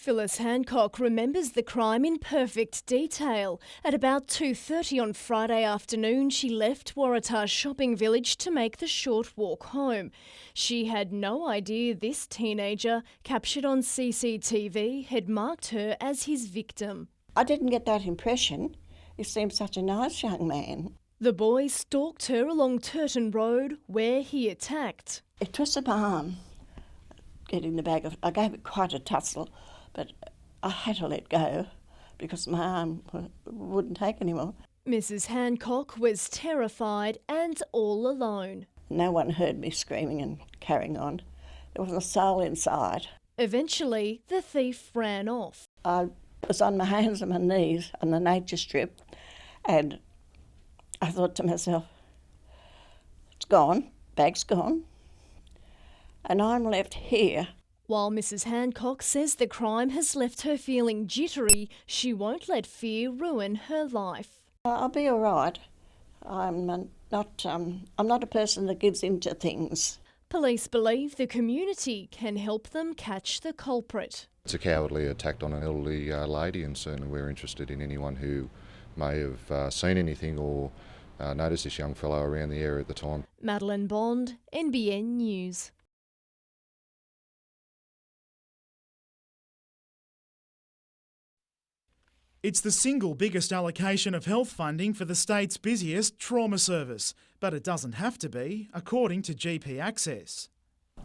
Phyllis Hancock remembers the crime in perfect detail. At about 2:30 on Friday afternoon, she left Waratah Shopping Village to make the short walk home. She had no idea this teenager, captured on CCTV, had marked her as his victim. I didn't get that impression. He seemed such a nice young man. The boy stalked her along Turton Road, where he attacked. He twisted my arm, getting the bag of. I gave it quite a tussle, but I had to let go because my arm wouldn't take anymore. Mrs. Hancock was terrified and all alone. No one heard me screaming and carrying on. There wasn't a soul inside. Eventually, the thief ran off. I was on my hands and my knees on the nature strip, and I thought to myself, it's gone, bag's gone, and I'm left here. While Mrs. Hancock says the crime has left her feeling jittery, she won't let fear ruin her life. I'll be all right. I'm not a person that gives in to things. Police believe the community can help them catch the culprit. It's a cowardly attack on an elderly lady, and certainly we're interested in anyone who may have seen anything or noticed this young fellow around the area at the time. Madeline Bond, NBN News. It's the single biggest allocation of health funding for the state's busiest trauma service, but it doesn't have to be, according to GP Access.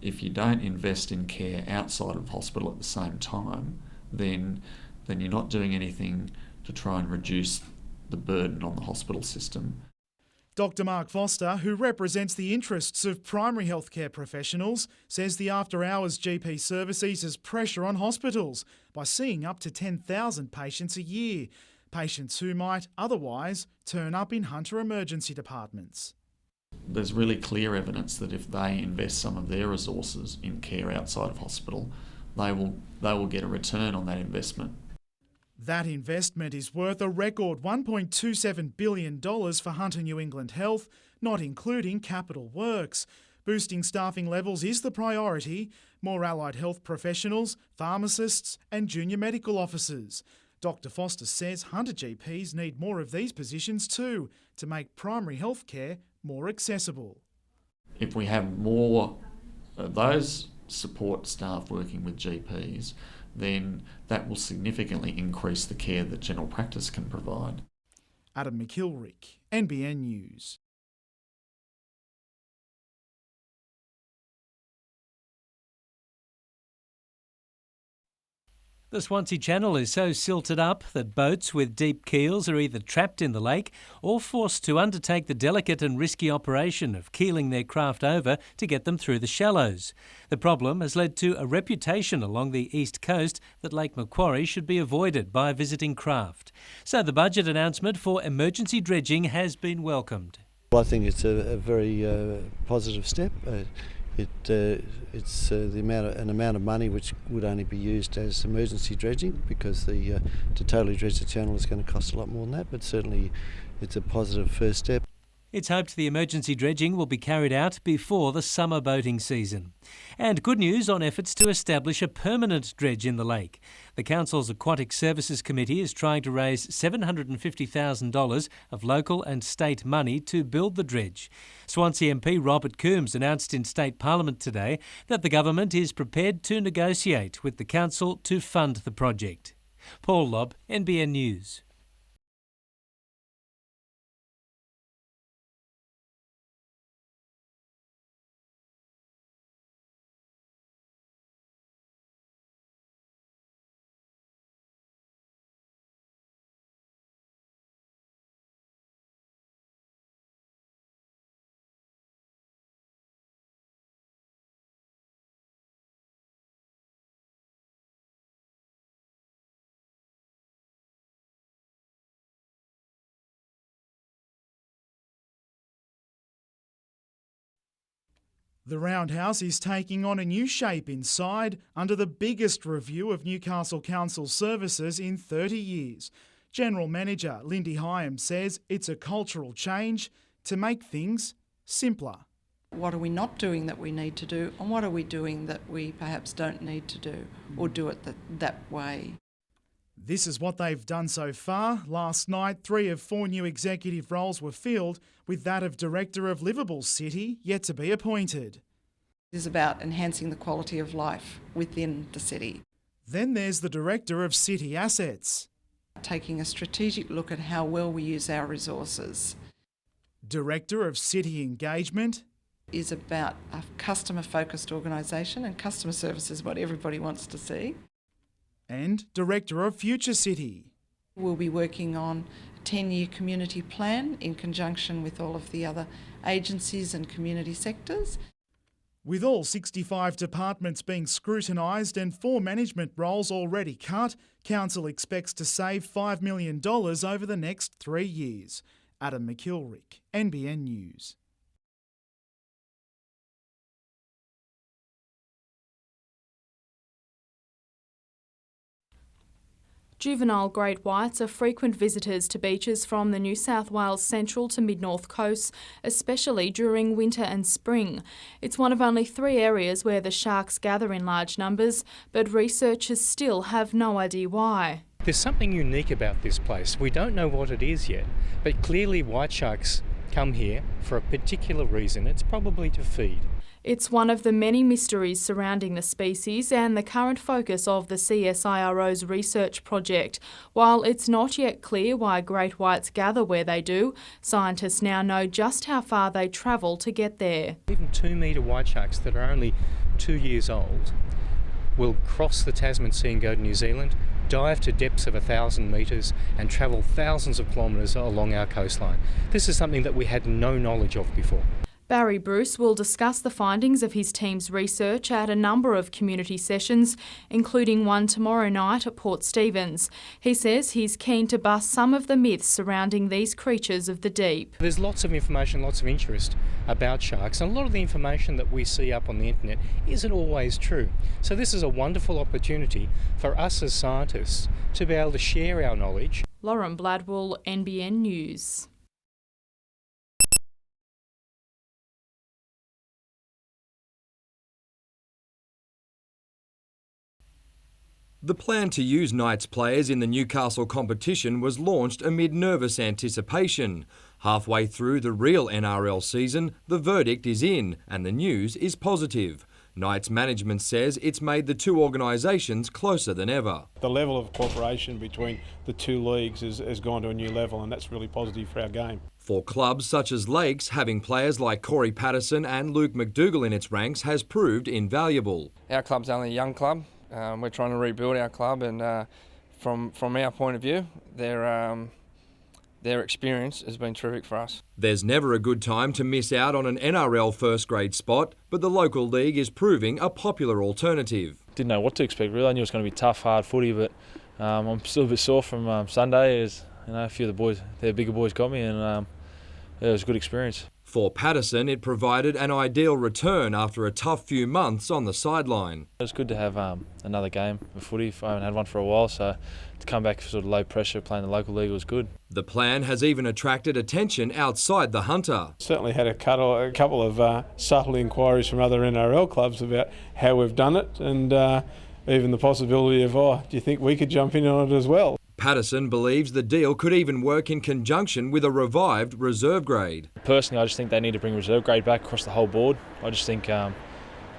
If you don't invest in care outside of hospital at the same time, then you're not doing anything to try and reduce the burden on the hospital system. Dr Mark Foster, who represents the interests of primary healthcare professionals, says the after-hours GP service eases pressure on hospitals by seeing up to 10,000 patients a year, patients who might otherwise turn up in Hunter emergency departments. There's really clear evidence that if they invest some of their resources in care outside of hospital, they will get a return on that investment. That investment is worth a record $1.27 billion for Hunter New England Health, not including capital works. Boosting staffing levels is the priority. More allied health professionals, pharmacists and junior medical officers. Dr Foster says Hunter GPs need more of these positions too, to make primary health care more accessible. If we have more of those support staff working with GPs, then that will significantly increase the care that general practice can provide. Adam McKilrick, NBN News. The Swansea Channel is so silted up that boats with deep keels are either trapped in the lake or forced to undertake the delicate and risky operation of keeling their craft over to get them through the shallows. The problem has led to a reputation along the east coast that Lake Macquarie should be avoided by a visiting craft. So the budget announcement for emergency dredging has been welcomed. Well, I think it's a very positive step. It's an amount of money which would only be used as emergency dredging, because to totally dredge the channel is going to cost a lot more than that, but certainly it's a positive first step. It's hoped the emergency dredging will be carried out before the summer boating season. And good news on efforts to establish a permanent dredge in the lake. The Council's Aquatic Services Committee is trying to raise $750,000 of local and state money to build the dredge. Swansea MP Robert Coombs announced in State Parliament today that the government is prepared to negotiate with the Council to fund the project. Paul Lobb, NBN News. The Roundhouse is taking on a new shape inside under the biggest review of Newcastle Council services in 30 years. General Manager Lindy Hyam says it's a cultural change to make things simpler. What are we not doing that we need to do, and what are we doing that we perhaps don't need to do, or do it that way? This is what they've done so far. Last night, 3 of 4 new executive roles were filled, with that of Director of Liveable City yet to be appointed. It is about enhancing the quality of life within the city. Then there's the Director of City Assets. Taking a strategic look at how well we use our resources. Director of City Engagement Is about a customer-focused organisation, and customer service is what everybody wants to see. and Director of Future City. We'll be working on a 10-year community plan in conjunction with all of the other agencies and community sectors. With all 65 departments being scrutinised and 4 management roles already cut, Council expects to save $5 million over the next 3 years. Adam McKilrick, NBN News. Juvenile great whites are frequent visitors to beaches from the New South Wales central to mid-north coasts, especially during winter and spring. It's one of only 3 areas where the sharks gather in large numbers, but researchers still have no idea why. There's something unique about this place. We don't know what it is yet, but clearly white sharks come here for a particular reason. It's probably to feed. It's one of the many mysteries surrounding the species and the current focus of the CSIRO's research project. While it's not yet clear why great whites gather where they do, scientists now know just how far they travel to get there. Even 2-metre white sharks that are only 2 years old will cross the Tasman Sea and go to New Zealand, dive to depths of 1,000 metres and travel thousands of kilometres along our coastline. This is something that we had no knowledge of before. Barry Bruce will discuss the findings of his team's research at a number of community sessions, including one tomorrow night at Port Stephens. He says he's keen to bust some of the myths surrounding these creatures of the deep. There's lots of information, lots of interest about sharks, and a lot of the information that we see up on the internet isn't always true. So this is a wonderful opportunity for us as scientists to be able to share our knowledge. Lauren Bladwell, NBN News. The plan to use Knights players in the Newcastle competition was launched amid nervous anticipation. Halfway through the real NRL season, the verdict is in and the news is positive. Knights management says it's made the 2 organisations closer than ever. The level of cooperation between the 2 leagues has gone to a new level, and that's really positive for our game. For clubs such as Lakes, having players like Corey Patterson and Luke McDougall in its ranks has proved invaluable. Our club's only a young club. We're trying to rebuild our club, and from our point of view, their experience has been terrific for us. There's never a good time to miss out on an NRL first grade spot, but the local league is proving a popular alternative. Didn't know what to expect really. I knew it was going to be tough, hard footy, but I'm still a bit sore from Sunday. As you know, a few of the boys, their bigger boys, got me, and it was a good experience. For Patterson, it provided an ideal return after a tough few months on the sideline. It was good to have another game of footy. I haven't had one for a while, so to come back sort of low pressure playing the local league was good. The plan has even attracted attention outside the Hunter. Certainly had a couple of subtle inquiries from other NRL clubs about how we've done it, and even the possibility of, do you think we could jump in on it as well? Patterson believes the deal could even work in conjunction with a revived reserve grade. Personally, I just think they need to bring reserve grade back across the whole board. I just think that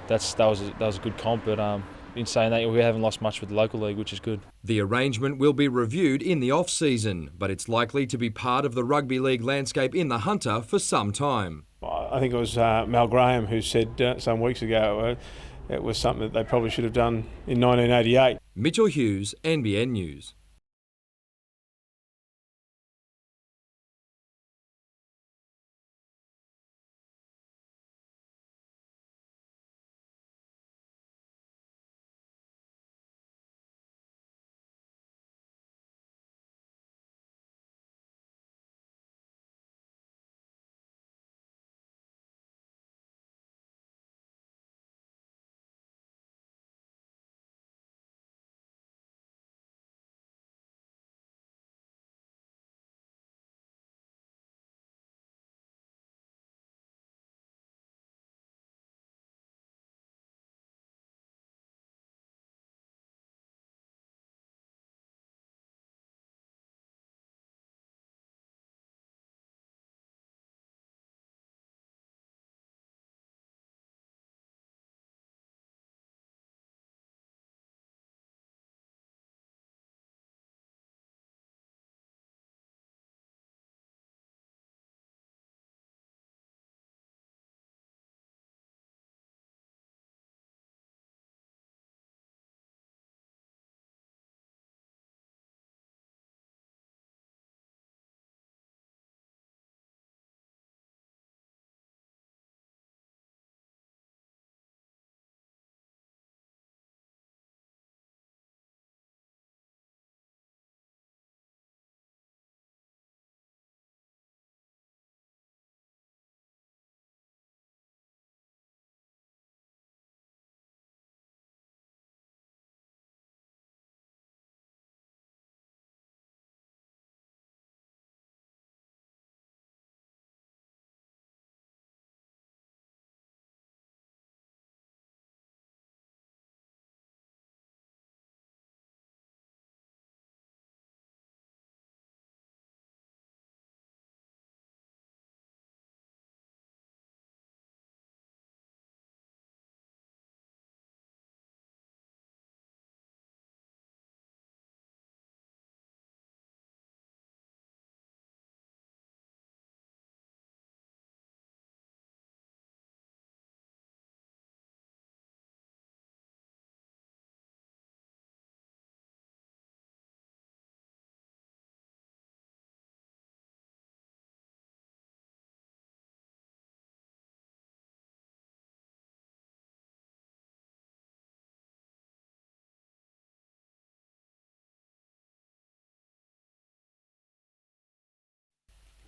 was a good comp, but in saying that, we haven't lost much with the local league, which is good. The arrangement will be reviewed in the off-season, but it's likely to be part of the rugby league landscape in the Hunter for some time. I think it was Mal Graham who said some weeks ago it was something that they probably should have done in 1988. Mitchell Hughes, NBN News.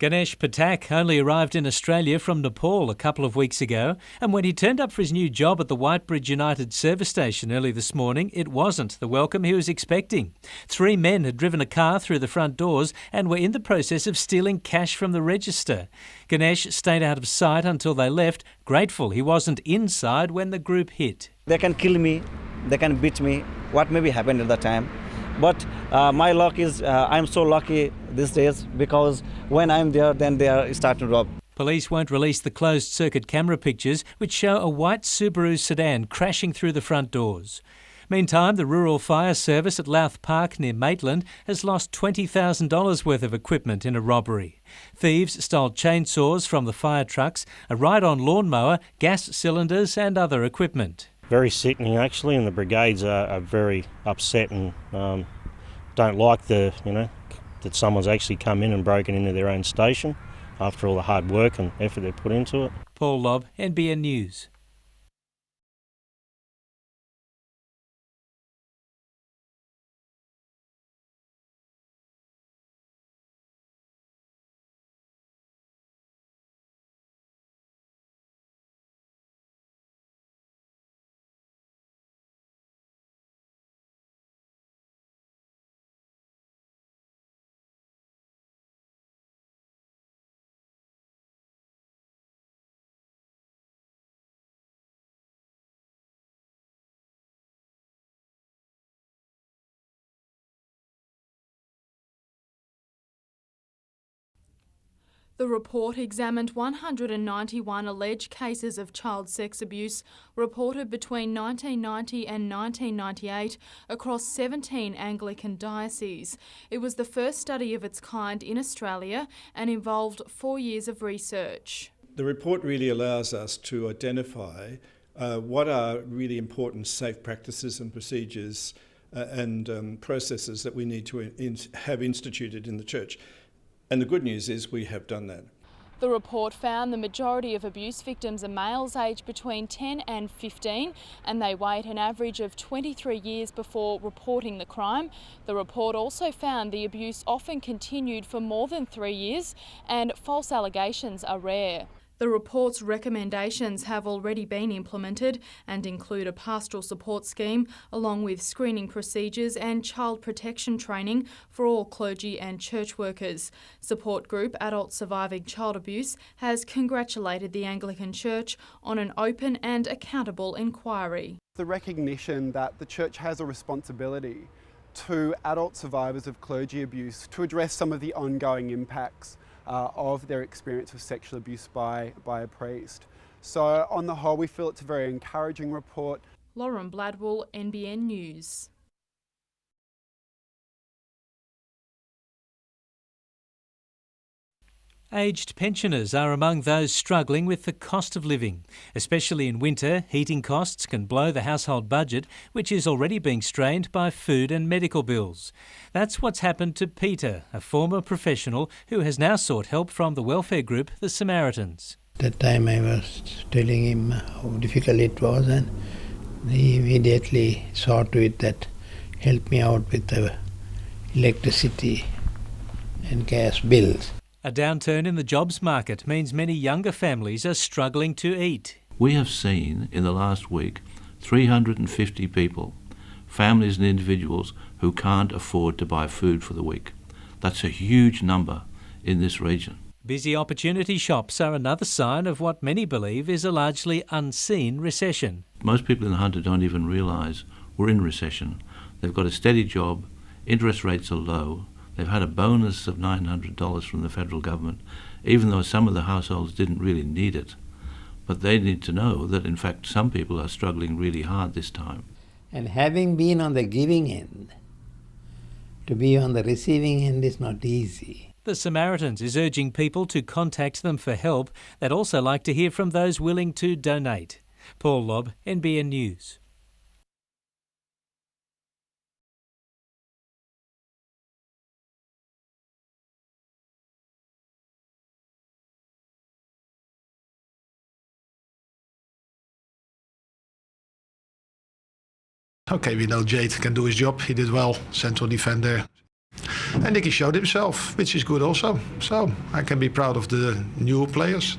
Ganesh Patak only arrived in Australia from Nepal a couple of weeks ago, and when he turned up for his new job at the Whitebridge United service station early this morning, it wasn't the welcome he was expecting. 3 men had driven a car through the front doors and were in the process of stealing cash from the register. Ganesh stayed out of sight until they left, grateful he wasn't inside when the group hit. They can kill me, they can beat me, what maybe happened at the time. But my luck is, I'm so lucky these days because when I'm there, then they are starting to rob. Police won't release the closed-circuit camera pictures which show a white Subaru sedan crashing through the front doors. Meantime, the Rural Fire Service at Louth Park near Maitland has lost $20,000 worth of equipment in a robbery. Thieves stole chainsaws from the fire trucks, a ride-on lawnmower, gas cylinders and other equipment. Very sickening actually, and the brigades are very upset and don't like that someone's actually come in and broken into their own station after all the hard work and effort they put into it. Paul Lobb, NBN News. The report examined 191 alleged cases of child sex abuse reported between 1990 and 1998 across 17 Anglican dioceses. It was the first study of its kind in Australia and involved 4 years of research. The report really allows us to identify what are really important safe practices and procedures and processes that we need to have instituted in the church. And the good news is we have done that. The report found the majority of abuse victims are males aged between 10 and 15, and they wait an average of 23 years before reporting the crime. The report also found the abuse often continued for more than 3 years and false allegations are rare. The report's recommendations have already been implemented and include a pastoral support scheme along with screening procedures and child protection training for all clergy and church workers. Support group Adults Surviving Child Abuse has congratulated the Anglican Church on an open and accountable inquiry. The recognition that the church has a responsibility to adult survivors of clergy abuse to address some of the ongoing impacts of their experience of sexual abuse by a priest. So on the whole, we feel it's a very encouraging report. Lauren Bladwell, NBN News. Aged pensioners are among those struggling with the cost of living. Especially in winter, heating costs can blow the household budget, which is already being strained by food and medical bills. That's what's happened to Peter, a former professional who has now sought help from the welfare group The Samaritans. That time I was telling him how difficult it was, and he immediately saw to it that helped me out with the electricity and gas bills. A downturn in the jobs market means many younger families are struggling to eat. We have seen in the last week 350 people, families and individuals, who can't afford to buy food for the week. That's a huge number in this region. Busy opportunity shops are another sign of what many believe is a largely unseen recession. Most people in the Hunter don't even realise we're in recession. They've got a steady job, interest rates are low, they've had a bonus of $900 from the federal government, even though some of the households didn't really need it. But they need to know that, in fact, some people are struggling really hard this time. And having been on the giving end, to be on the receiving end is not easy. The Samaritans is urging people to contact them for help. They'd also like to hear from those willing to donate. Paul Lobb, NBN News. Okay, we know Jade can do his job. He did well, central defender. And Nicky showed himself, which is good also. So I can be proud of the new players.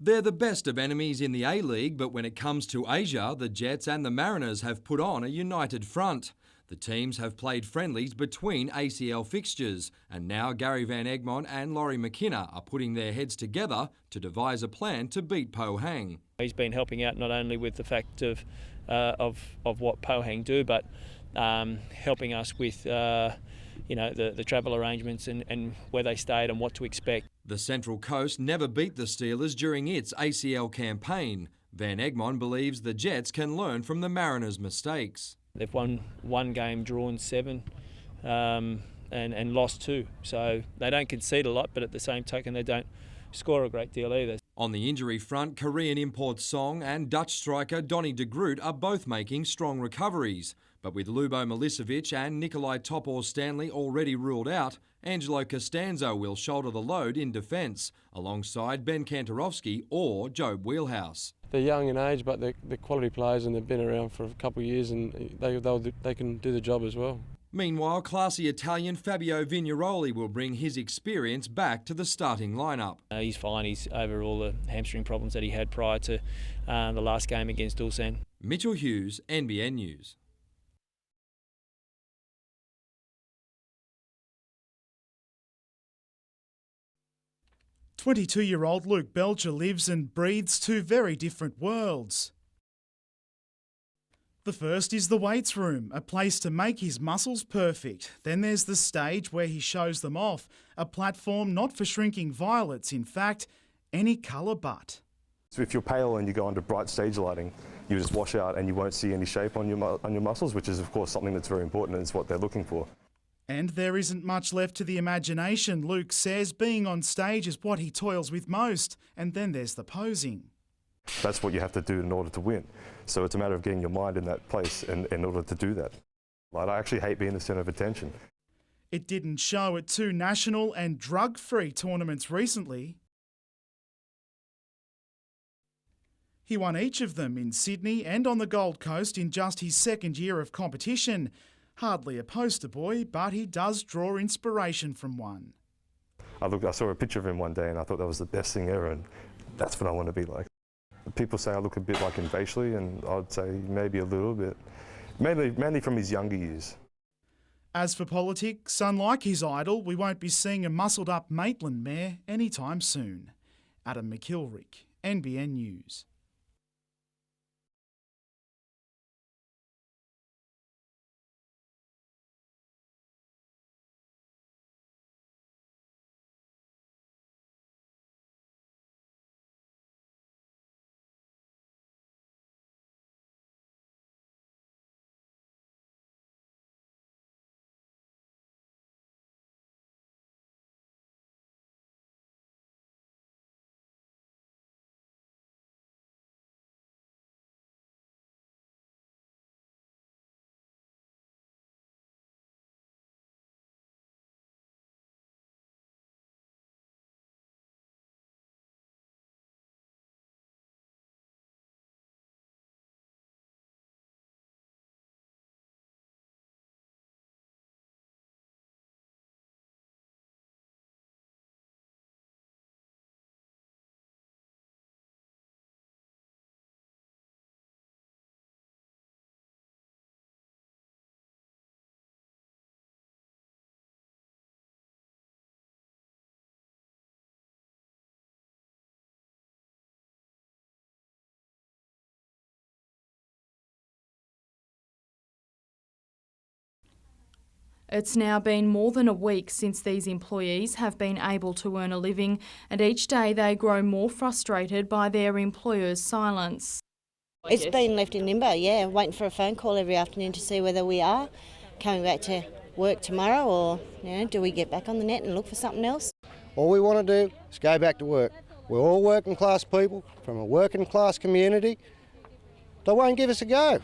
They're the best of enemies in the A-League, but when it comes to Asia, the Jets and the Mariners have put on a united front. The teams have played friendlies between ACL fixtures, and now Gary Van Egmond and Laurie McKenna are putting their heads together to devise a plan to beat Pohang. He's been helping out not only with the fact of what Pohang do, but helping us with the travel arrangements and where they stayed and what to expect. The Central Coast never beat the Steelers during its ACL campaign. Van Egmond believes the Jets can learn from the Mariners' mistakes. They've won 1 game, drawn 7, and lost 2. So they don't concede a lot, but at the same token, they don't score a great deal either. On the injury front, Korean import Song and Dutch striker Donny de Groot are both making strong recoveries. But with Lubo Milicevic and Nikolai Topor-Stanley already ruled out, Angelo Costanzo will shoulder the load in defence, alongside Ben Kantarovski or Jobe Wheelhouse. They're young in age, but they're quality players and they've been around for a couple of years, and they can do the job as well. Meanwhile, classy Italian Fabio Vignaroli will bring his experience back to the starting lineup. He's fine. He's over all the hamstring problems that he had prior to the last game against Ulsan. Mitchell Hughes, NBN News. "22-year-old Luke Belcher lives and breathes 2 very different worlds. The first is the weights room, a place to make his muscles perfect. Then there's the stage where he shows them off, a platform not for shrinking violets, in fact, any colour but. So if you're pale and you go under bright stage lighting, you just wash out and you won't see any shape on your muscles, which is of course something that's very important and it's what they're looking for. And there isn't much left to the imagination, Luke says. Being on stage is what he toils with most. And then there's the posing. That's what you have to do in order to win. So it's a matter of getting your mind in that place in order to do that. Like, I actually hate being the centre of attention. It didn't show at 2 national and drug-free tournaments recently. He won each of them in Sydney and on the Gold Coast in just his 2nd year of competition. Hardly a poster boy, but he does draw inspiration from one. I saw a picture of him one day and I thought that was the best thing ever, and that's what I want to be like. People say I look a bit like him facially, and I'd say maybe a little bit. Mainly from his younger years. As for politics, unlike his idol, we won't be seeing a muscled-up Maitland mayor anytime soon. Adam McKilrick, NBN News. It's now been more than a week since these employees have been able to earn a living, and each day they grow more frustrated by their employer's silence. It's been left in limbo, yeah, waiting for a phone call every afternoon to see whether we are coming back to work tomorrow, or do we get back on the net and look for something else? All we want to do is go back to work. We're all working class people from a working class community. they won't give us a go.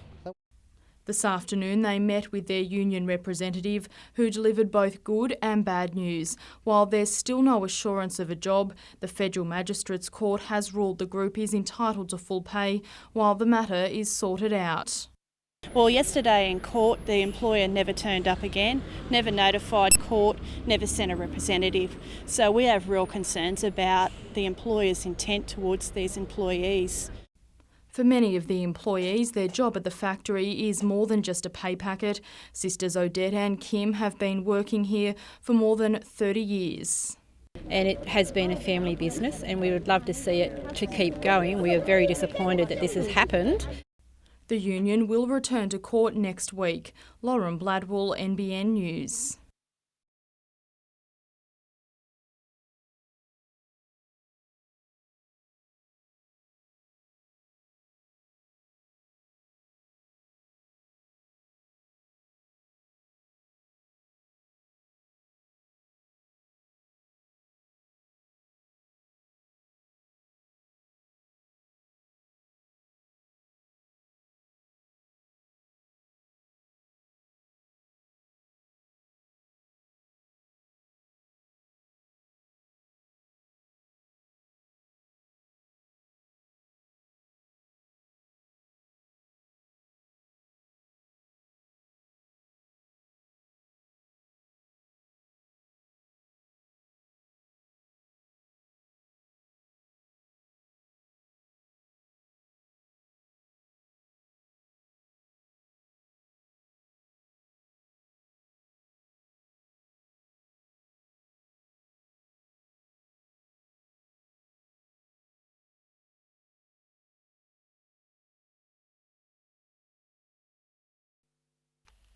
This afternoon they met with their union representative who delivered both good and bad news. While there's still no assurance of a job, the Federal Magistrates Court has ruled the group is entitled to full pay while the matter is sorted out. Well, yesterday in court, the employer never turned up again, never notified court, never sent a representative. So we have real concerns about the employer's intent towards these employees. For many of the employees, their job at the factory is more than just a pay packet. Sisters Odette and Kim have been working here for more than 30 years. And it has been a family business and we would love to see it to keep going. We are very disappointed that this has happened. The union will return to court next week. Lauren Bladwell, NBN News.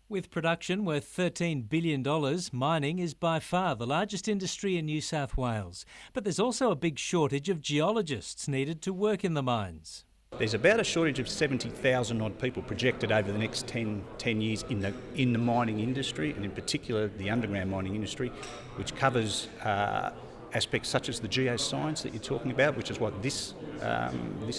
With production worth $13 billion, mining is by far the largest industry in New South Wales. But there's also a big shortage of geologists needed to work in the mines. There's about a shortage of 70,000 odd people projected over the next 10 years in the mining industry, and in particular the underground mining industry, which covers aspects such as the geoscience that you're talking about, which is what this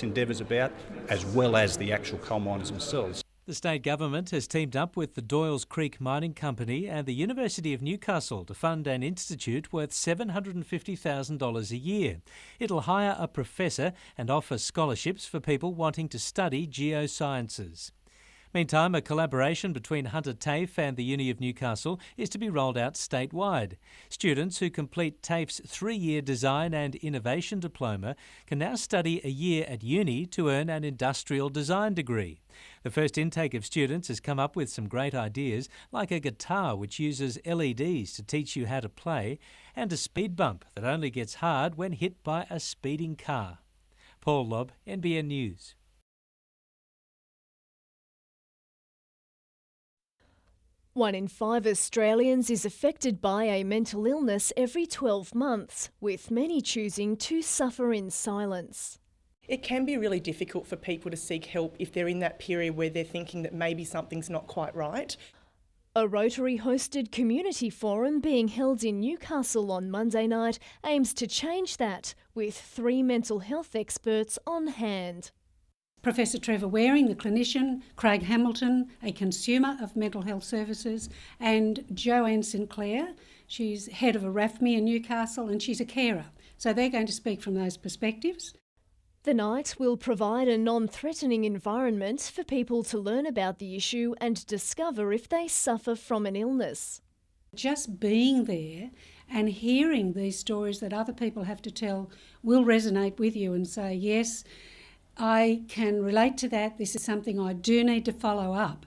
endeavour is about, as well as the actual coal miners themselves. The state government has teamed up with the Doyles Creek Mining Company and the University of Newcastle to fund an institute worth $750,000 a year. It'll hire a professor and offer scholarships for people wanting to study geosciences. Meantime, a collaboration between Hunter TAFE and the Uni of Newcastle is to be rolled out statewide. Students who complete TAFE's 3-year Design and Innovation Diploma can now study a year at uni to earn an industrial design degree. The first intake of students has come up with some great ideas, like a guitar which uses LEDs to teach you how to play, and a speed bump that only gets hard when hit by a speeding car. Paul Lobb, NBN News. One in 5 Australians is affected by a mental illness every 12 months, with many choosing to suffer in silence. It can be really difficult for people to seek help if they're in that period where they're thinking that maybe something's not quite right. A Rotary-hosted community forum being held in Newcastle on Monday night aims to change that, with 3 mental health experts on hand. Professor Trevor Waring, the clinician, Craig Hamilton, a consumer of mental health services, and Joanne Sinclair. She's head of a RAFME in Newcastle and she's a carer. So they're going to speak from those perspectives. The night will provide a non-threatening environment for people to learn about the issue and discover if they suffer from an illness. Just being there and hearing these stories that other people have to tell will resonate with you and say, yes, I can relate to that. This is something I do need to follow up.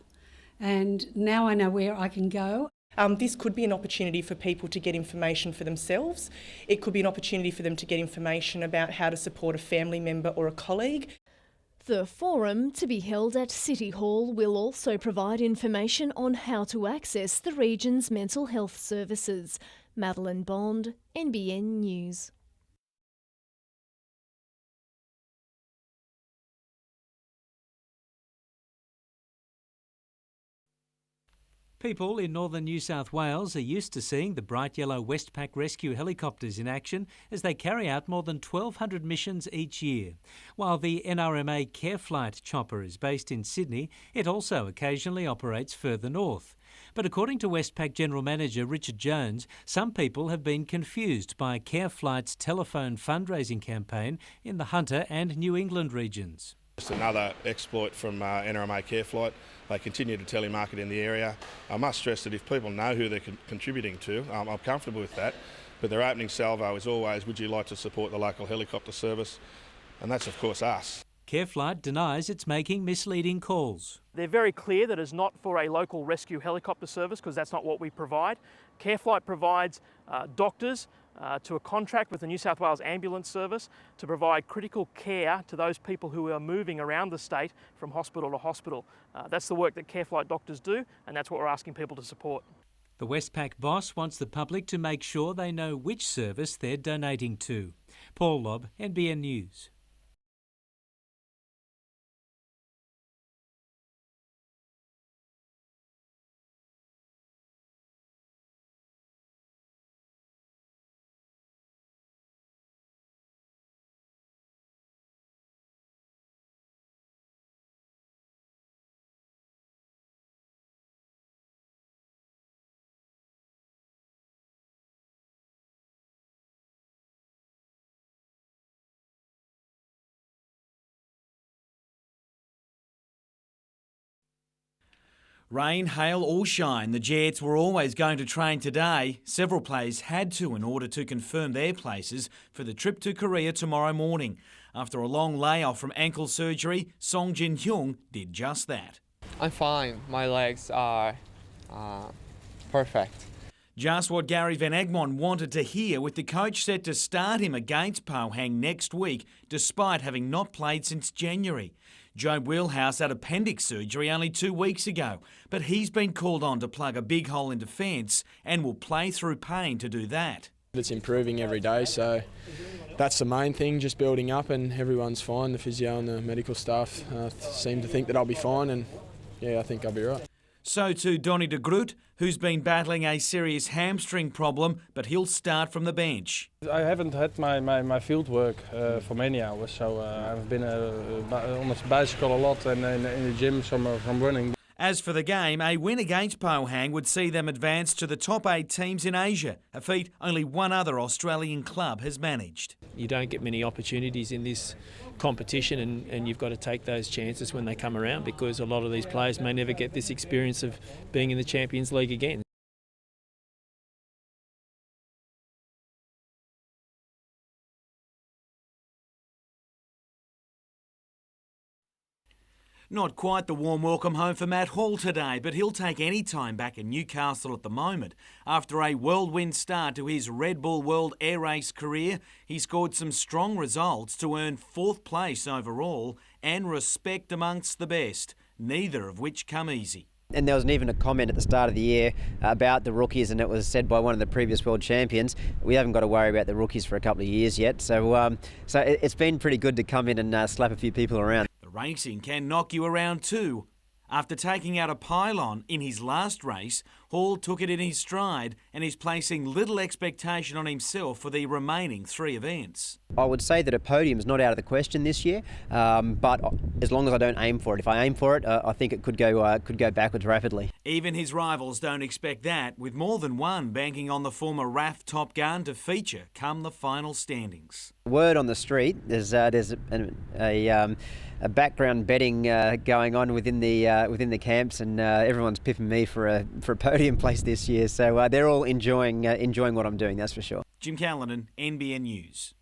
And now I know where I can go. This could be an opportunity for people to get information for themselves. It could be an opportunity for them to get information about how to support a family member or a colleague. The forum, to be held at City Hall, will also provide information on how to access the region's mental health services. Madeline Bond, NBN News. People in northern New South Wales are used to seeing the bright yellow Westpac rescue helicopters in action as they carry out more than 1,200 missions each year. While the NRMA Care Flight chopper is based in Sydney, it also occasionally operates further north. But according to Westpac General Manager Richard Jones, some people have been confused by Care Flight's telephone fundraising campaign in the Hunter and New England regions. Just another exploit from NRMA Care Flight. They continue to telemarket in the area. I must stress that if people know who they're contributing to, I'm comfortable with that. But their opening salvo is always, would you like to support the local helicopter service? And that's of course us. Care Flight denies it's making misleading calls. They're very clear that it's not for a local rescue helicopter service because that's not what we provide. Care Flight provides doctors to a contract with the New South Wales Ambulance Service to provide critical care to those people who are moving around the state from hospital to hospital. That's the work that Care Flight doctors do, and that's what we're asking people to support. The Westpac boss wants the public to make sure they know which service they're donating to. Paul Lobb, NBN News. Rain, hail or shine, the Jets were always going to train today. Several players had to in order to confirm their places for the trip to Korea tomorrow morning. After a long layoff from ankle surgery, Song Jin-hyung did just that. I'm fine. My legs are perfect. Just what Gary Van Egmond wanted to hear, with the coach set to start him against Pohang next week, despite having not played since January. Joe Wheelhouse had appendix surgery only 2 weeks ago, but he's been called on to plug a big hole in defence and will play through pain to do that. It's improving every day, so that's the main thing, just building up, and everyone's fine. The physio and the medical staff seem to think that I'll be fine, and yeah, I think I'll be right. So too Donny de Groot, who's been battling a serious hamstring problem, but he'll start from the bench. I haven't had my field work for many hours, so I've been on the bicycle a lot and in the gym from running. As for the game, a win against Pohang would see them advance to the top 8 teams in Asia, a feat only one other Australian club has managed. You don't get many opportunities in this competition, and you've got to take those chances when they come around, because a lot of these players may never get this experience of being in the Champions League again. Not quite the warm welcome home for Matt Hall today, but he'll take any time back in Newcastle at the moment. After a whirlwind start to his Red Bull World Air Race career, he scored some strong results to earn 4th place overall and respect amongst the best, neither of which come easy. And there was even a comment at the start of the year about the rookies, and it was said by one of the previous world champions, we haven't got to worry about the rookies for a couple of years yet. So it's been pretty good to come in and slap a few people around. Racing can knock you around too. After taking out a pylon in his last race, Hall took it in his stride and is placing little expectation on himself for the remaining 3 events. I would say that a podium's not out of the question this year, but as long as I don't aim for it. If I aim for it, I think it could go backwards rapidly. Even his rivals don't expect that, with more than one banking on the former RAF Top Gun to feature come the final standings. Word on the street, there's a background betting going on within the camps, and everyone's pipping me for a podium place this year. So they're all enjoying what I'm doing, that's for sure. Jim Callanan, NBN News.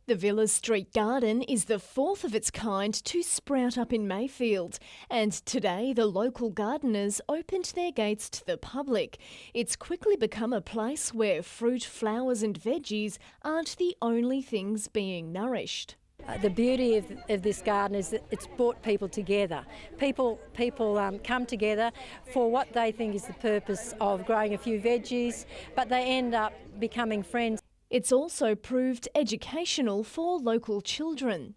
The Villas Street Garden is the fourth of its kind to sprout up in Mayfield, and today the local gardeners opened their gates to the public. It's quickly become a place where fruit, flowers and veggies aren't the only things being nourished. The beauty of this garden is that it's brought people together. People come together for what they think is the purpose of growing a few veggies, but they end up becoming friends. It's also proved educational for local children.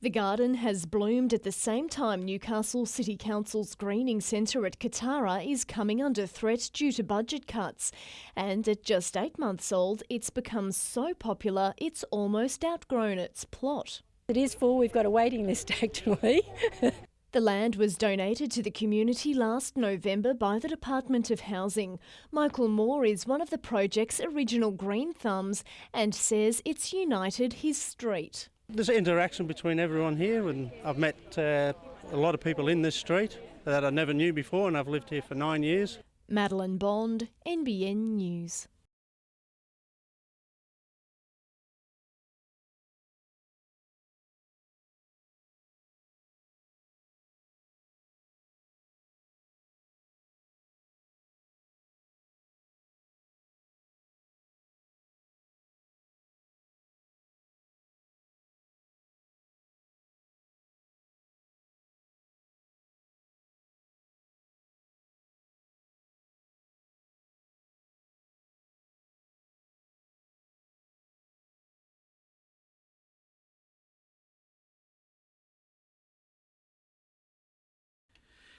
The garden has bloomed at the same time Newcastle City Council's greening centre at Katara is coming under threat due to budget cuts. And at just 8 months old, it's become so popular it's almost outgrown its plot. It is full, we've got a waiting list actually. The land was donated to the community last November by the Department of Housing. Michael Moore is one of the project's original green thumbs and says it's united his street. There's interaction between everyone here, and I've met a lot of people in this street that I never knew before, and I've lived here for 9 years. Madeline Bond, NBN News.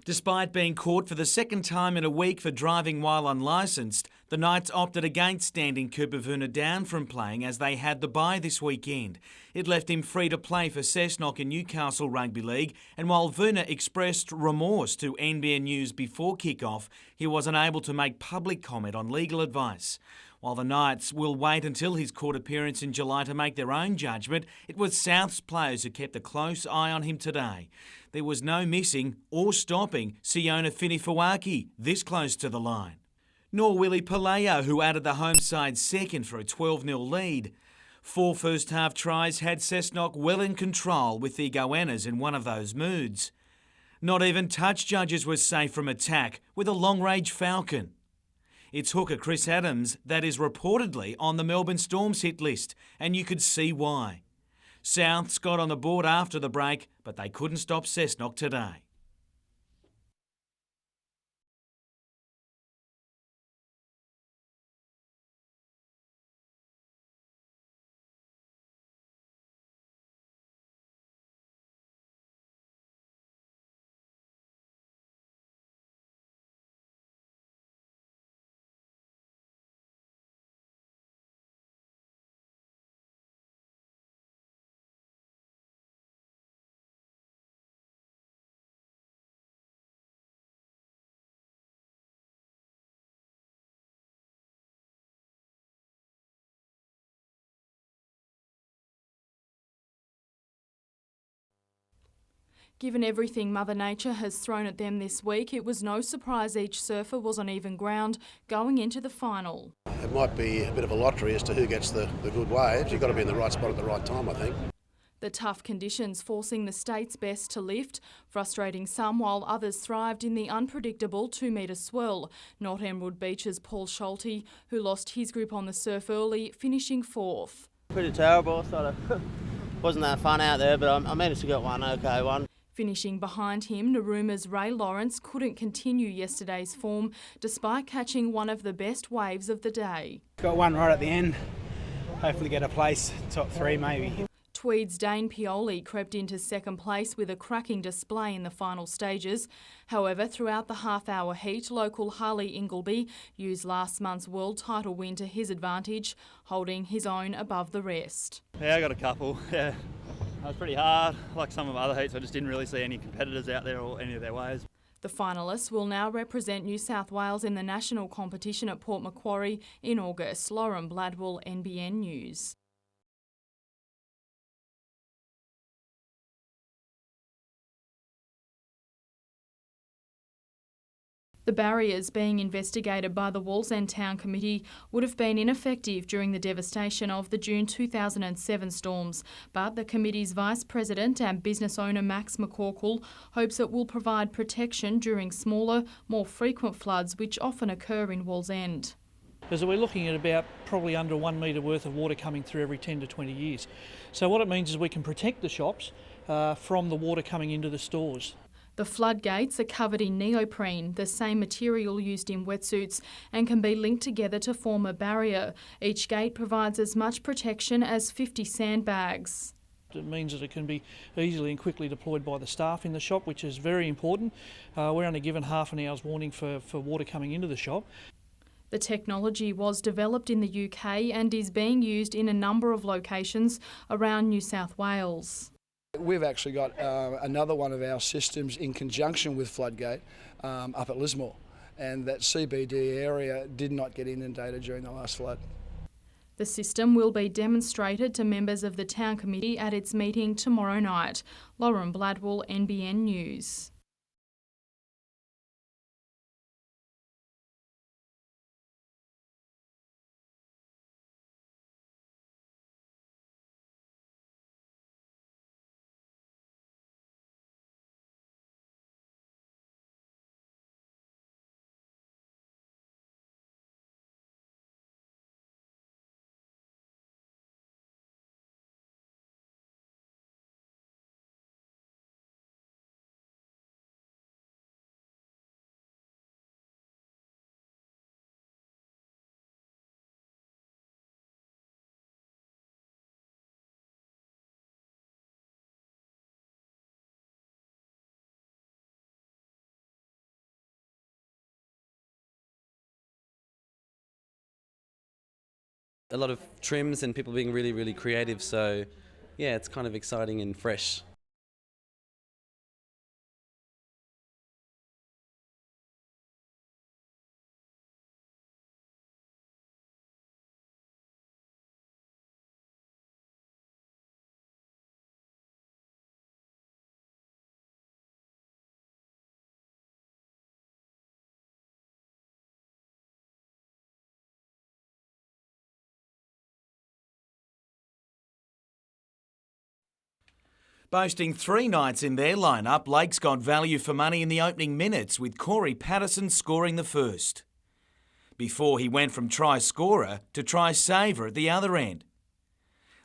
Despite being caught for the second time in a week for driving while unlicensed, the Knights opted against standing Cooper down from playing as they had the bye this weekend. It left him free to play for Cessnock in Newcastle Rugby League, and while Vuna expressed remorse to NBN News before kick-off, he was unable to make public comment on legal advice. While the Knights will wait until his court appearance in July to make their own judgment, it was South's players who kept a close eye on him today. There was no missing or stopping Siona Finifawaki this close to the line. Nor Willie Paleo, who added the home side second for a 12-0 lead. 4 first-half tries had Cessnock well in control with the Goannas in one of those moods. Not even touch judges were safe from attack with a long-range Falcon. It's hooker Chris Adams that is reportedly on the Melbourne Storm's hit list, and you could see why. Souths got on the board after the break, but they couldn't stop Cessnock today. Given everything Mother Nature has thrown at them this week, it was no surprise each surfer was on even ground going into the final. It might be a bit of a lottery as to who gets the good waves. You've got to be in the right spot at the right time, I think. The tough conditions forcing the state's best to lift, frustrating some while others thrived in the unpredictable 2-metre swell. Not Emerald Beach's Paul Schulte, who lost his grip on the surf early, finishing 4th. Pretty terrible, sort of wasn't that fun out there, but I managed to get one okay one. Finishing behind him, Naruma's Ray Lawrence couldn't continue yesterday's form despite catching one of the best waves of the day. Got one right at the end, hopefully get a place, top 3 maybe. Tweed's Dane Pioli crept into second place with a cracking display in the final stages. However, throughout the half-hour heat, local Harley Ingleby used last month's world title win to his advantage, holding his own above the rest. Yeah, I got a couple, yeah. It was pretty hard. Like some of my other heats, I just didn't really see any competitors out there or any of their waves. The finalists will now represent New South Wales in the national competition at Port Macquarie in August. Lauren Bladwell, NBN News. The barriers being investigated by the Wallsend Town Committee would have been ineffective during the devastation of the June 2007 storms, but the committee's Vice President and business owner Max McCorkle hopes it will provide protection during smaller, more frequent floods which often occur in Wallsend. Is that we're looking at about probably under 1 metre worth of water coming through every 10 to 20 years. So what it means is we can protect the shops from the water coming into the stores. The floodgates are covered in neoprene, the same material used in wetsuits, and can be linked together to form a barrier. Each gate provides as much protection as 50 sandbags. It means that it can be easily and quickly deployed by the staff in the shop, which is very important. We're only given half an hour's warning for water coming into the shop. The technology was developed in the UK and is being used in a number of locations around New South Wales. We've actually got another one of our systems in conjunction with Floodgate up at Lismore, and that CBD area did not get inundated during the last flood. The system will be demonstrated to members of the Town Committee at its meeting tomorrow night. Lauren Bladwell, NBN News. A lot of trims and people being really, really creative, so yeah, it's kind of exciting and fresh. Boasting 3 nights in their lineup, Lakes got value for money in the opening minutes, with Corey Patterson scoring the first, before he went from try scorer to try saver at the other end.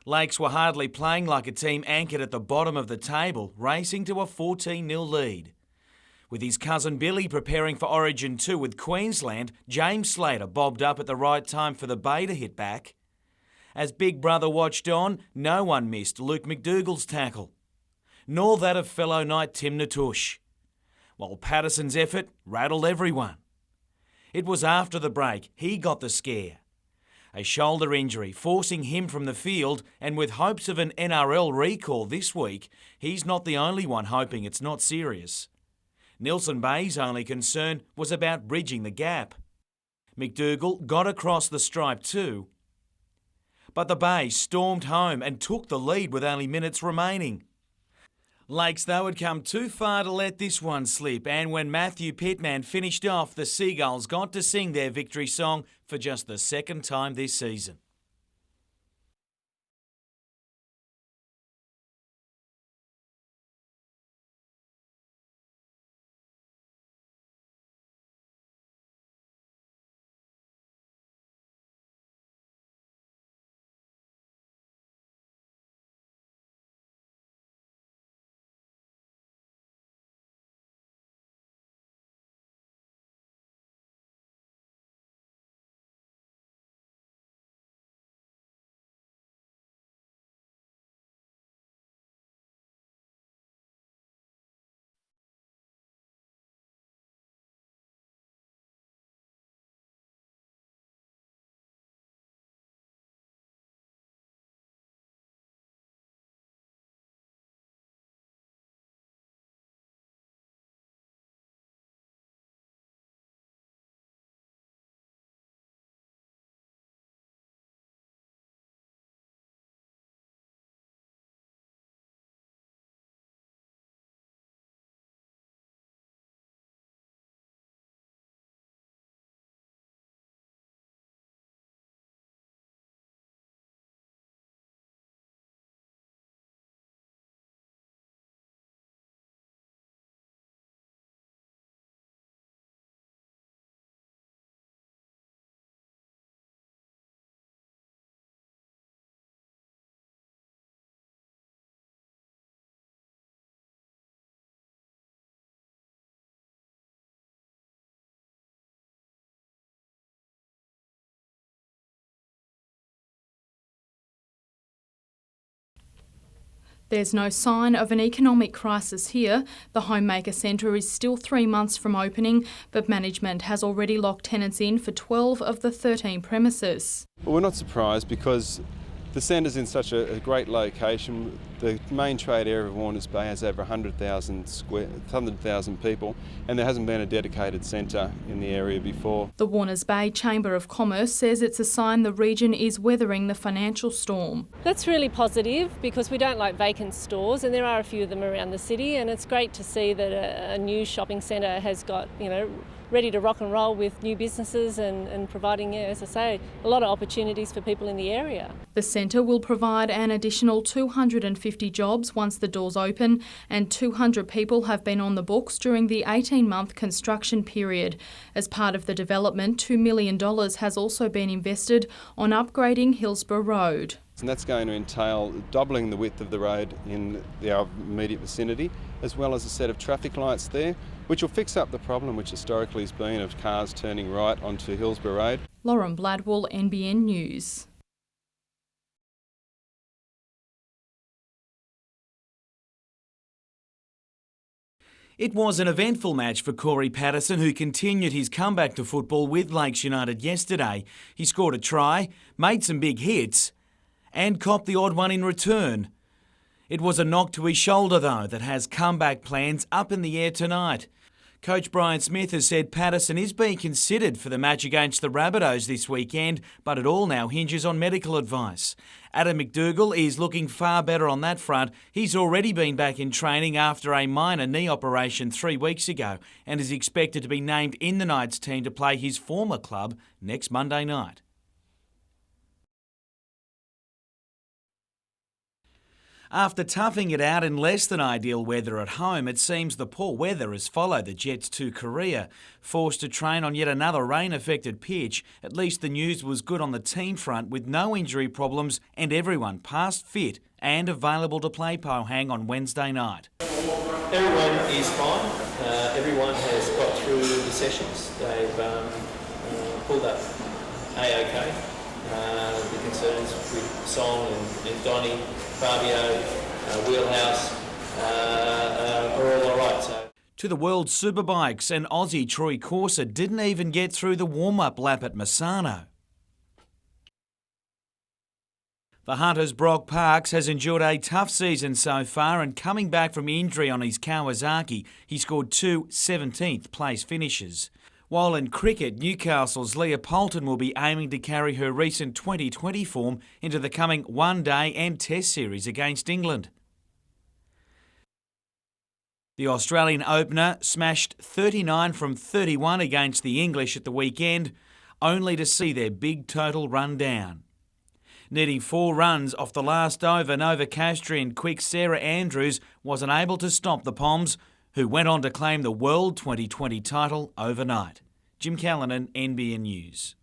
Lakes were hardly playing like a team anchored at the bottom of the table, racing to a 14-0 lead. With his cousin Billy preparing for Origin 2 with Queensland, James Slater bobbed up at the right time for the Bay to hit back. As Big Brother watched on, no one missed Luke McDougall's tackle, nor that of fellow knight Tim Natush, while Patterson's effort rattled everyone. It was after the break he got the scare. A shoulder injury forcing him from the field, and with hopes of an NRL recall this week, he's not the only one hoping it's not serious. Nilsson Bay's only concern was about bridging the gap. McDougall got across the stripe too, but the Bay stormed home and took the lead with only minutes remaining. Lakes, though, had come too far to let this one slip, and when Matthew Pittman finished off, the Seagulls got to sing their victory song for just the second time this season. There's no sign of an economic crisis here. The Homemaker Centre is still 3 months from opening, but management has already locked tenants in for 12 of the 13 premises. Well, we're not surprised because the centre's in such a great location. The main trade area of Warners Bay has over 100,000 people, and there hasn't been a dedicated centre in the area before. The Warners Bay Chamber of Commerce says it's a sign the region is weathering the financial storm. That's really positive because we don't like vacant stores, and there are a few of them around the city, and it's great to see that a new shopping centre has got, ready to rock and roll with new businesses and providing, as I say, a lot of opportunities for people in the area. The centre will provide an additional 250 jobs once the doors open, and 200 people have been on the books during the 18-month construction period. As part of the development, $2 million has also been invested on upgrading Hillsborough Road. And that's going to entail doubling the width of the road in our immediate vicinity, as well as a set of traffic lights there, which will fix up the problem which historically has been of cars turning right onto Hillsborough Road. Lauren Bladwell, NBN News. It was an eventful match for Corey Patterson, who continued his comeback to football with Lakes United yesterday. He scored a try, made some big hits, and copped the odd one in return. It was a knock to his shoulder, though, that has comeback plans up in the air tonight. Coach Brian Smith has said Patterson is being considered for the match against the Rabbitohs this weekend, but it all now hinges on medical advice. Adam McDougall is looking far better on that front. He's already been back in training after a minor knee operation 3 weeks ago and is expected to be named in the Knights team to play his former club next Monday night. After toughing it out in less than ideal weather at home, it seems the poor weather has followed the Jets to Korea. Forced to train on yet another rain-affected pitch, at least the news was good on the team front with no injury problems and everyone past fit and available to play Pohang on Wednesday night. Everyone is fine. Everyone has got through the sessions. They've pulled up A-OK. The concerns with Song and Donny, Fabio, Wheelhouse are all right. So. To the World Superbikes, and Aussie Troy Corser didn't even get through the warm-up lap at Misano. The Hunters' Brock Parks has endured a tough season so far, and coming back from injury on his Kawasaki, he scored 2 17th place finishes. While in cricket, Newcastle's Leah Poulton will be aiming to carry her recent 2020 form into the coming one-day and test series against England. The Australian opener smashed 39 from 31 against the English at the weekend, only to see their big total run down. Needing 4 runs off the last over, Novocastrian quick Sarah Andrews was unable to stop the Poms, who went on to claim the World 2020 title overnight. Jim Callanan, NBN News.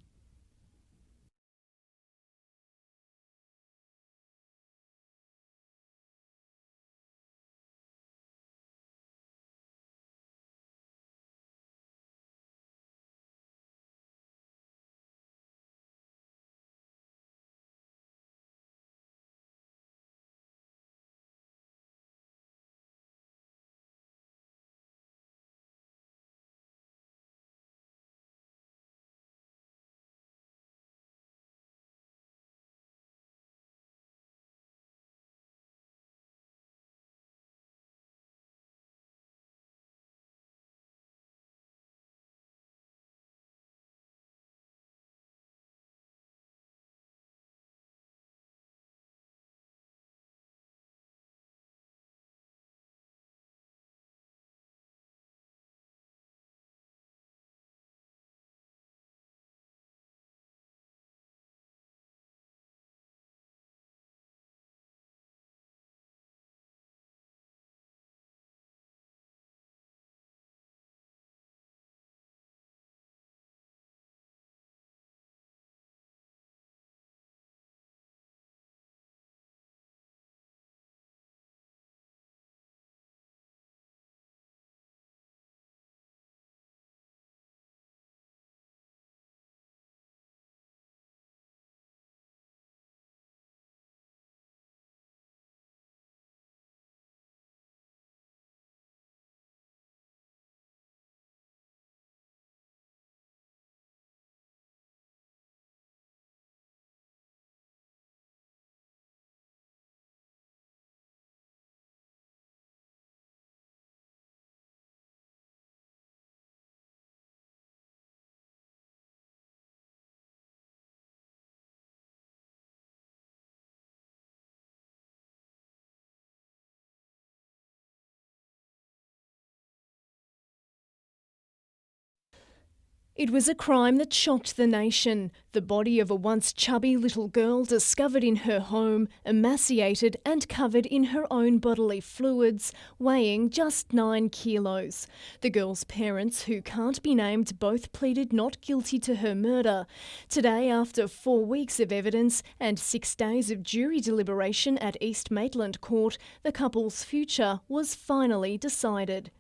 It was a crime that shocked the nation. The body of a once chubby little girl discovered in her home, emaciated and covered in her own bodily fluids, weighing just 9 kilos. The girl's parents, who can't be named, both pleaded not guilty to her murder. Today, after 4 weeks of evidence and 6 days of jury deliberation at East Maitland Court, the couple's future was finally decided.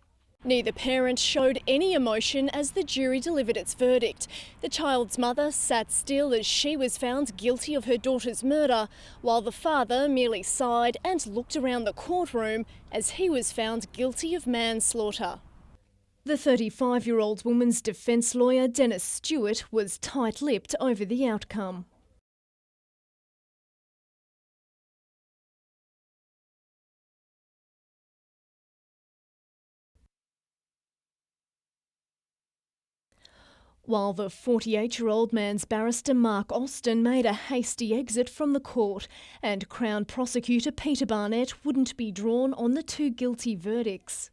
Neither parent showed any emotion as the jury delivered its verdict. The child's mother sat still as she was found guilty of her daughter's murder, while the father merely sighed and looked around the courtroom as he was found guilty of manslaughter. The 35-year-old woman's defence lawyer, Dennis Stewart, was tight-lipped over the outcome. While the 48-year-old man's barrister Mark Austin made a hasty exit from the court, and Crown prosecutor Peter Barnett wouldn't be drawn on the 2 guilty verdicts.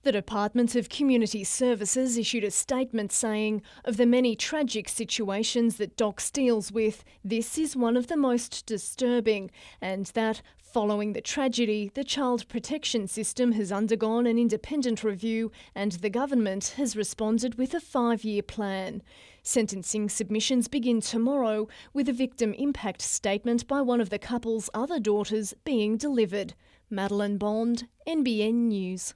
The Department of Community Services issued a statement saying, of the many tragic situations that DOCS deals with, this is one of the most disturbing, and that, following the tragedy, the Child Protection System has undergone an independent review and the government has responded with a 5-year plan. Sentencing submissions begin tomorrow, with a victim impact statement by one of the couple's other daughters being delivered. Madeline Bond, NBN News.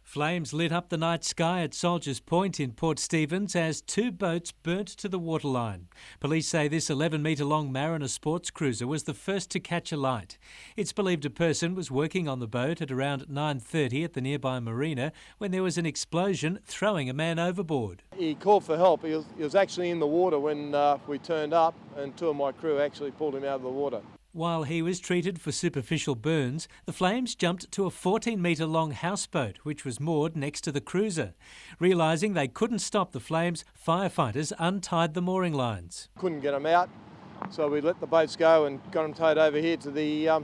Flames lit up the night sky at Soldiers Point in Port Stephens as 2 boats burnt to the waterline. Police say this 11-metre-long Mariner sports cruiser was the first to catch alight. It's believed a person was working on the boat at around 9:30 at the nearby marina when there was an explosion, throwing a man overboard. He called for help. He was actually in the water when we turned up, and 2 of my crew actually pulled him out of the water. While he was treated for superficial burns, the flames jumped to a 14-metre-long houseboat which was moored next to the cruiser. Realising they couldn't stop the flames, firefighters untied the mooring lines. Couldn't get them out, so we let the boats go and got them towed over here to the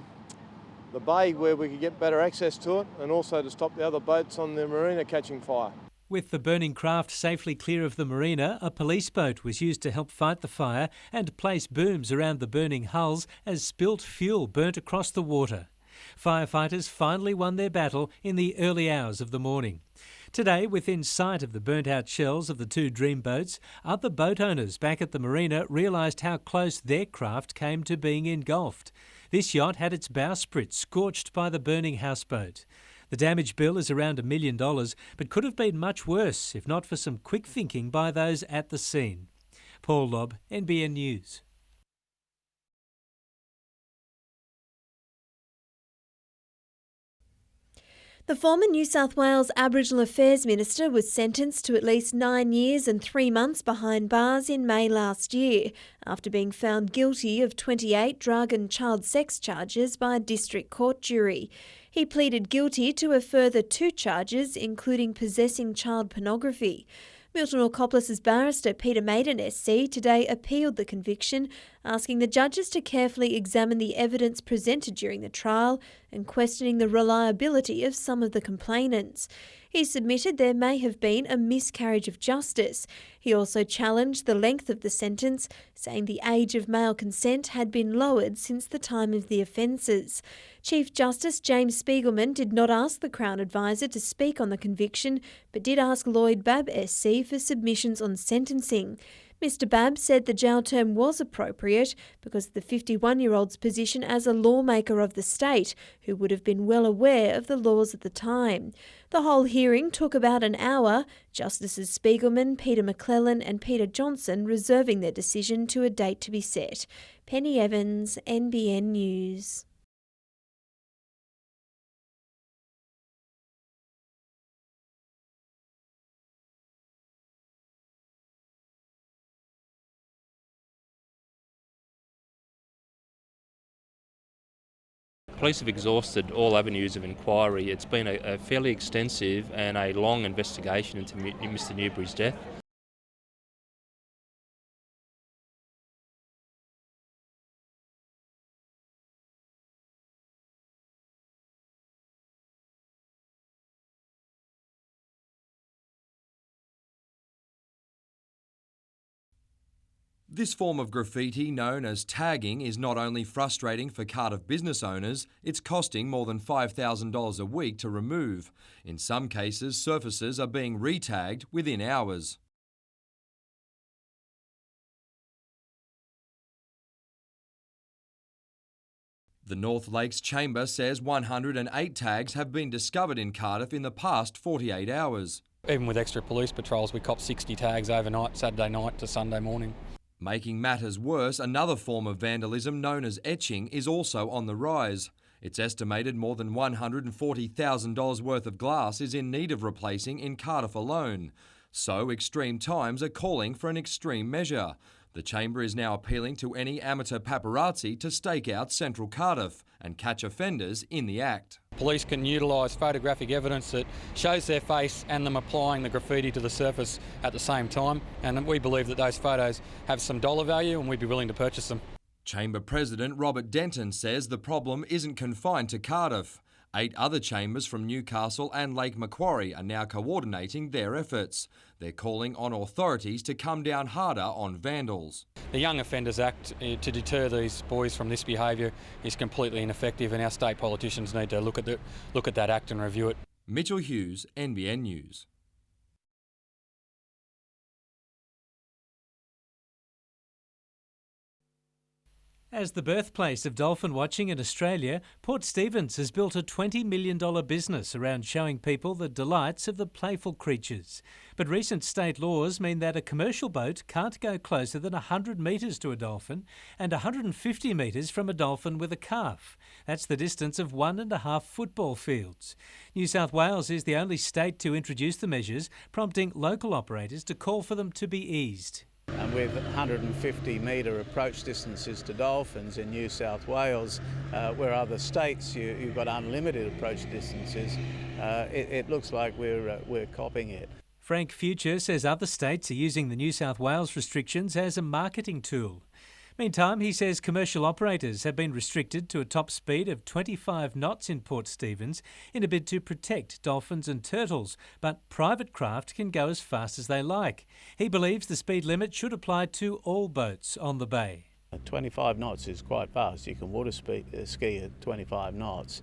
bay where we could get better access to it, and also to stop the other boats on the marina catching fire. With the burning craft safely clear of the marina, a police boat was used to help fight the fire and place booms around the burning hulls as spilt fuel burnt across the water. Firefighters finally won their battle in the early hours of the morning. Today, within sight of the burnt-out shells of the 2 dream boats, other boat owners back at the marina realised how close their craft came to being engulfed. This yacht had its bowsprit scorched by the burning houseboat. The damage bill is around $1 million, but could have been much worse if not for some quick thinking by those at the scene. Paul Lobb, NBN News. The former New South Wales Aboriginal Affairs Minister was sentenced to at least 9 years and 3 months behind bars in May last year, after being found guilty of 28 drug and child sex charges by a district court jury. He pleaded guilty to a further 2 charges, including possessing child pornography. Milton Orcopoulos' barrister Peter Maiden SC today appealed the conviction, asking the judges to carefully examine the evidence presented during the trial and questioning the reliability of some of the complainants. He submitted there may have been a miscarriage of justice. He also challenged the length of the sentence, saying the age of male consent had been lowered since the time of the offences. Chief Justice James Spiegelman did not ask the Crown Advisor to speak on the conviction, but did ask Lloyd Babb SC for submissions on sentencing. Mr Babb said the jail term was appropriate because of the 51-year-old's position as a lawmaker of the state, who would have been well aware of the laws at the time. The whole hearing took about an hour, Justices Spiegelman, Peter McClellan and Peter Johnson reserving their decision to a date to be set. Penny Evans, NBN News. Police have exhausted all avenues of inquiry. It's been a fairly extensive and a long investigation into Mr Newberry's death. This form of graffiti, known as tagging, is not only frustrating for Cardiff business owners, it's costing more than $5,000 a week to remove. In some cases, surfaces are being re-tagged within hours. The North Lakes Chamber says 108 tags have been discovered in Cardiff in the past 48 hours. Even with extra police patrols, we copped 60 tags overnight, Saturday night to Sunday morning. Making matters worse, another form of vandalism known as etching is also on the rise. It's estimated more than $140,000 worth of glass is in need of replacing in Cardiff alone. So extreme times are calling for an extreme measure. The Chamber is now appealing to any amateur paparazzi to stake out central Cardiff and catch offenders in the act. Police can utilise photographic evidence that shows their face and them applying the graffiti to the surface at the same time, and we believe that those photos have some dollar value and we'd be willing to purchase them. Chamber President Robert Denton says the problem isn't confined to Cardiff. 8 other chambers from Newcastle and Lake Macquarie are now coordinating their efforts. They're calling on authorities to come down harder on vandals. The Young Offenders Act to deter these boys from this behaviour is completely ineffective, and our state politicians need to look at that act and review it. Mitchell Hughes, NBN News. As the birthplace of dolphin watching in Australia, Port Stephens has built a $20 million business around showing people the delights of the playful creatures. But recent state laws mean that a commercial boat can't go closer than 100 metres to a dolphin and 150 metres from a dolphin with a calf. That's the distance of 1.5 football fields. New South Wales is the only state to introduce the measures, prompting local operators to call for them to be eased. And with 150 metre approach distances to dolphins in New South Wales, where other states you've got unlimited approach distances, it looks like we're copying it. Frank Future says other states are using the New South Wales restrictions as a marketing tool. Meantime, he says commercial operators have been restricted to a top speed of 25 knots in Port Stephens in a bid to protect dolphins and turtles, but private craft can go as fast as they like. He believes the speed limit should apply to all boats on the bay. 25 knots is quite fast. You can water ski at 25 knots,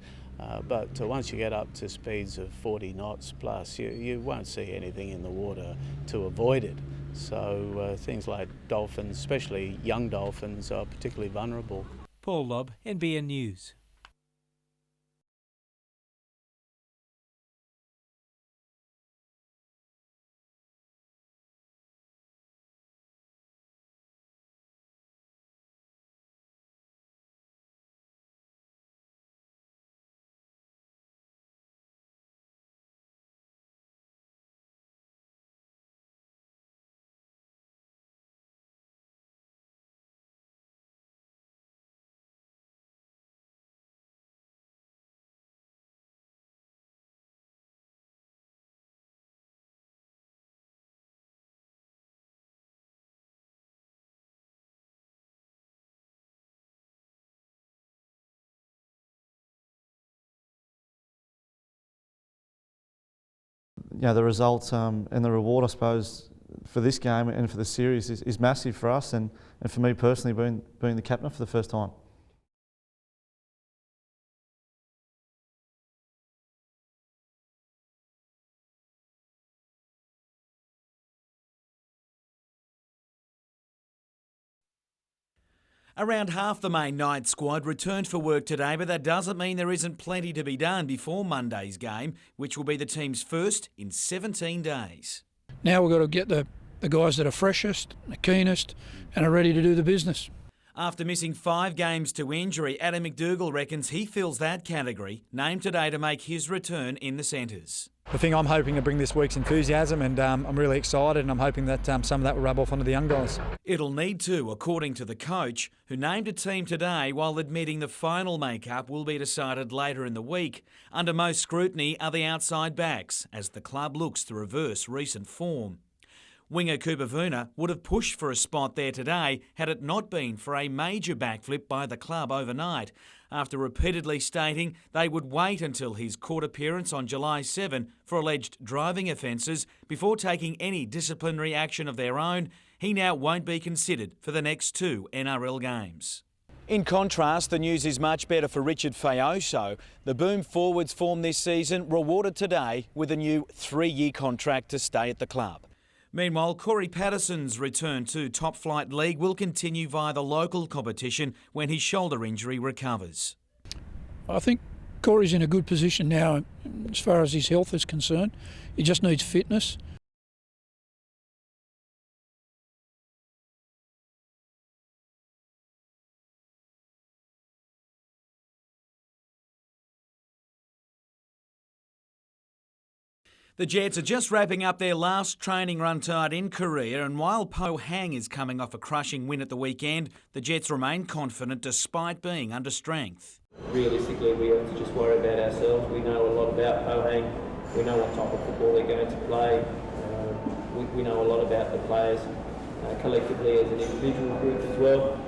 but once you get up to speeds of 40 knots plus, you won't see anything in the water to avoid it. So things like dolphins, especially young dolphins, are particularly vulnerable. Paul Lobb, NBN News. The results and the reward, I suppose, for this game and for the series is massive for us and for me personally, being the captain for the first time. Around half the main night squad returned for work today, but that doesn't mean there isn't plenty to be done before Monday's game, which will be the team's first in 17 days. Now we've got to get the guys that are freshest, the keenest, and are ready to do the business. After missing 5 games to injury, Adam McDougall reckons he fills that category, named today to make his return in the centres. The thing I'm hoping to bring this week's enthusiasm, and I'm really excited, and I'm hoping that some of that will rub off onto the young guys. It'll need to, according to the coach, who named a team today while admitting the final makeup will be decided later in the week. Under most scrutiny are the outside backs, as the club looks to reverse recent form. Winger Cooper Vuna would have pushed for a spot there today had it not been for a major backflip by the club overnight, after repeatedly stating they would wait until his court appearance on July 7 for alleged driving offences before taking any disciplinary action of their own. he now won't be considered for the next 2 NRL games. In contrast, the news is much better for Richard Fayoso. The Boom forward's form this season rewarded today with a new 3-year contract to stay at the club. Meanwhile, Corey Patterson's return to Top Flight League will continue via the local competition when his shoulder injury recovers. I think Corey's in a good position now as far as his health is concerned. He just needs fitness. The Jets are just wrapping up their last training run tide in Korea, and while Pohang is coming off a crushing win at the weekend, the Jets remain confident despite being under strength. Realistically, we have to just worry about ourselves. We know a lot about Pohang. We know what type of football they're going to play. We know a lot about the players collectively as an individual group as well.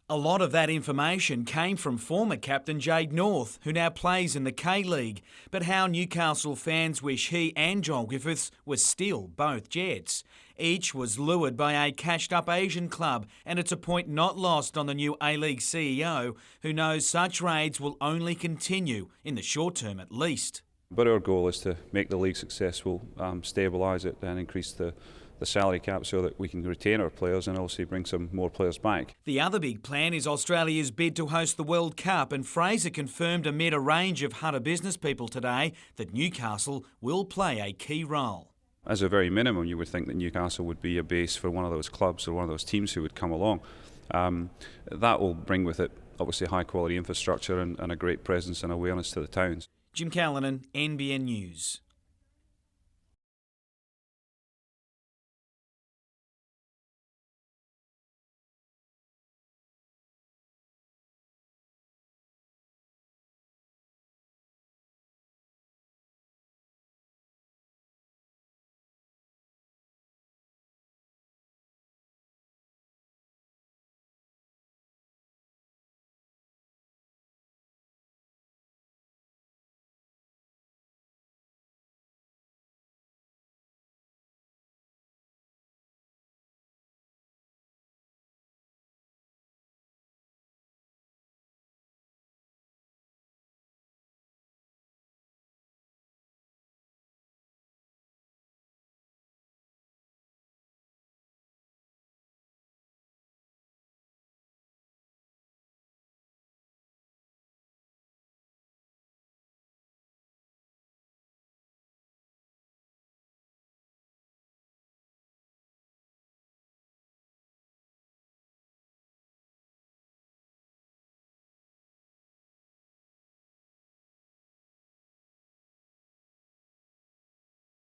A lot of that information came from former captain Jade North, who now plays in the K-League. But how Newcastle fans wish he and Joel Griffiths were still both Jets. Each was lured by a cashed-up Asian club, and it's a point not lost on the new A-League CEO, who knows such raids will only continue, in the short term at least. But our goal is to make the league successful, stabilise it and increase the salary cap so that we can retain our players and also bring some more players back. The other big plan is Australia's bid to host the World Cup, and Fraser confirmed amid a range of Hunter business people today that Newcastle will play a key role. As a very minimum, you would think that Newcastle would be a base for one of those clubs or one of those teams who would come along. That will bring with it obviously high quality infrastructure and a great presence and awareness to the towns. Jim Callanan, NBN News.